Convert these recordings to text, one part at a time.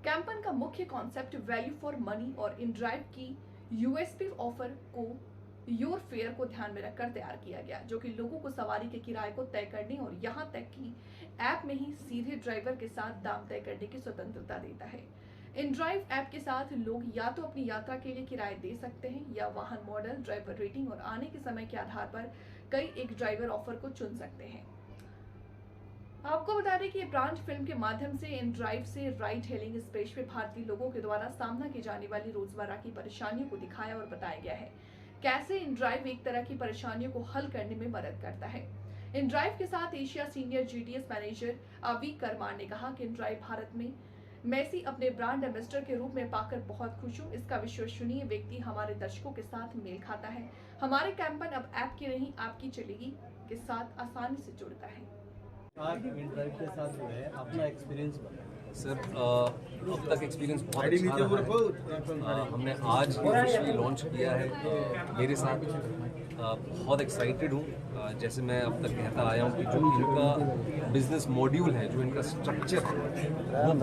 कैंपन का मुख्य concept value for money और इनड्राइव की यूएसपी ऑफर को योर फेयर को ध्यान में रखकर तैयार किया गया, जो कि लोगों को सवारी के किराए को तय करने और यहां तक कि ऐप में ही सीधे ड्राइवर के साथ दाम तय करने की स्वतंत्रता देता है। इनड्राइव ऐप के साथ लोग या तो अपनी यात्रा के लिए किराए दे सकते हैं या वाहन मॉडल, ड्राइवर रेटिंग और आने के समय के आधार पर कई एक ड्राइवर ऑफर को चुन सकते हैं। आपको बता दें कि ये ब्रांड फिल्म के माध्यम से इनड्राइव से राइड हेलिंग स्पेस में भारतीय लोगों के द्वारा सामना की जाने वाली रोजमर्रा की परेशानियों को दिखाया और बताया गया है कैसे इनड्राइव एक तरह की परेशानियों को हल करने में मदद करता है। इनड्राइव के साथ एशिया सीनियर जीडीएस मैनेजर अवी करमार ने कहा कि इनड्राइव भारत में मैसी अपने ब्रांड एम्बेसडर के रूप में पाकर बहुत खुश हूँ। इसका विश्वसनीय व्यक्ति हमारे दर्शकों के साथ मेल खाता है। हमारे कैंपन अब ऐप की नहीं आपकी चलेगी के साथ आसानी से जुड़ता है। आप इनड्राइव के साथ जो है अपना एक्सपीरियंस बताएं। सर अब तक एक्सपीरियंस बहुत अच्छा रहा। हमने आज ऑफिशियली लॉन्च किया है। मेरे साथ बहुत एक्साइटेड हूँ। जैसे मैं अब तक कहता आया हूँ कि जो इनका बिजनेस मॉड्यूल है, जो इनका स्ट्रक्चर है, वो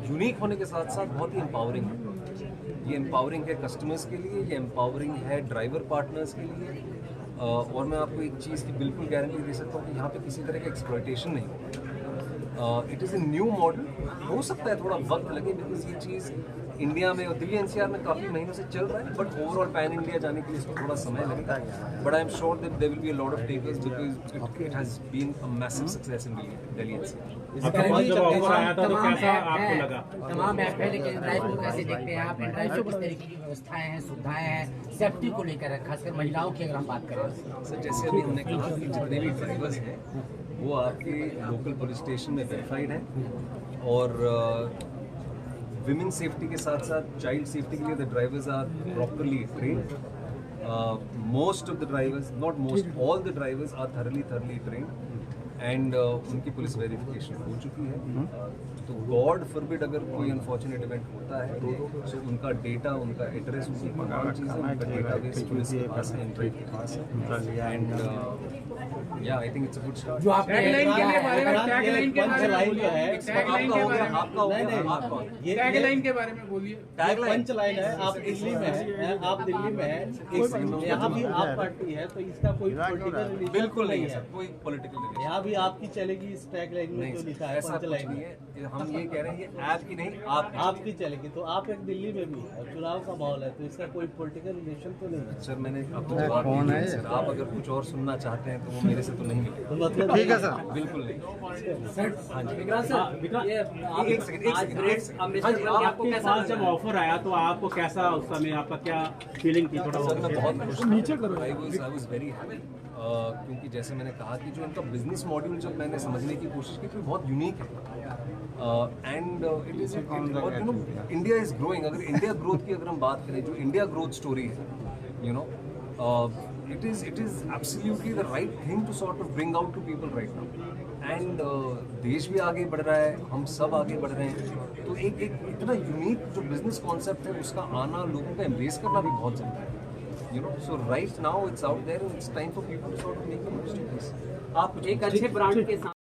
यूनिक होने के साथ साथ बहुत ही एम्पावरिंग है। ये एम्पावरिंग है कस्टमर्स के लिए, ये एम्पावरिंग है ड्राइवर पार्टनर्स के लिए। और मैं आपको एक चीज़ की बिल्कुल गारंटी दे सकता हूँ कि यहाँ पे किसी तरह का एक्सप्लॉयटेशन नहीं होगा। It is a new model. हो सकता है थोड़ा वक्त लगे, बिकॉज ये चीज़ इंडिया में और दिल्ली एनसीआर में काफ़ी महीनों से चल रहा है, बट ओवरऑल पैन इंडिया जाने के लिए इसको थोड़ा समय लगेगा। But I am sure that there will be a lot of takers because it has been a massive success in Delhi NCR. तमाम ऐप है, लेकिन ड्राइव को कैसे देखते हैं आप? ड्राइव को किस तरीके की व्यवस्थाएं हैं, सुविधाएं हैं, सेफ्टी को लेकर, खासकर महिलाओं की अगर हम बात करें? सर, जैसे अभी हमने कहा कि जितने भी ड्राइवर्स हैं वो आपके लोकल पुलिस स्टेशन में वेरीफाइड हैं और विमेन सेफ्टी के साथ साथ चाइल्ड सेफ्टी के लिए the drivers are properly trained. Most of the drivers, not most, all the drivers are thoroughly trained and उनकी पुलिस वेरिफिकेशन हो चुकी है। तो गॉड फॉरबिड अगर कोई अनफॉर्चुनेट इवेंट होता है तो उनका डेटा, उनका एड्रेस, उनकी तमाम चीज़ें उनका डेटाबेस पुलिस के पास है, इनड्राइव के पास है। एंड या I think it's a good start. जो आपने टैगलाइन के बारे में आपका टैगलाइन के बारे में बोलिए। पंच लाइन है, आप दिल्ली में हैं, आप दिल्ली में हैं, यहाँ भी आप पार्टी है, तो इसका कोई पॉलिटिकल रिलेशन बिल्कुल नहीं है सर, कोई पॉलिटिकल रिलेशन यहाँ भी आपकी चलेगी। इस टैगलाइन में जो लिखा है पंच लाइन है, हम ये कह रहे हैं ये ऐप की नहीं आपकी चलेगी। तो आप एक दिल्ली में भी है, चुनाव का माहौल है, तो इसका कोई पॉलिटिकल रिलेशन तो नहीं है। सर मैंने आपको जवाब दिया है सर, आप अगर कुछ और सुनना चाहते हैं तो वो मेरे से तो नहीं मिलेगा। तो मतलब ठीक है सर, बिल्कुल नहीं। सर, हाँ जी, एक सेकंड, आपके पास जब ऑफर आया तो आपको कैसा, उस समय आपका क्या फीलिंग थी? थोड़ा सर मैं बहुत खुश हूँ। आई वाज वेरी हैप्पी क्योंकि जैसे मैंने कहा कि जो इनका बिजनेस मॉड्यूल जब मैंने समझने की कोशिश की तो बहुत यूनिक है। And it is India is growing. अगर इंडिया ग्रोथ की अगर हम बात करें, जो इंडिया ग्रोथ स्टोरी है, you know, it is absolutely the right thing to sort of bring out to people right now. And देश भी आगे बढ़ रहा है, हम सब आगे बढ़ रहे हैं, तो एक इतना यूनिक जो बिजनेस कॉन्सेप्ट है उसका आना, लोगों का एम्ब्रेस करना भी बहुत जरूरी है। You know, so right now it's out there and it's time for people to sort of make the most of this. आप एक अच्छे ब्रांड के साथ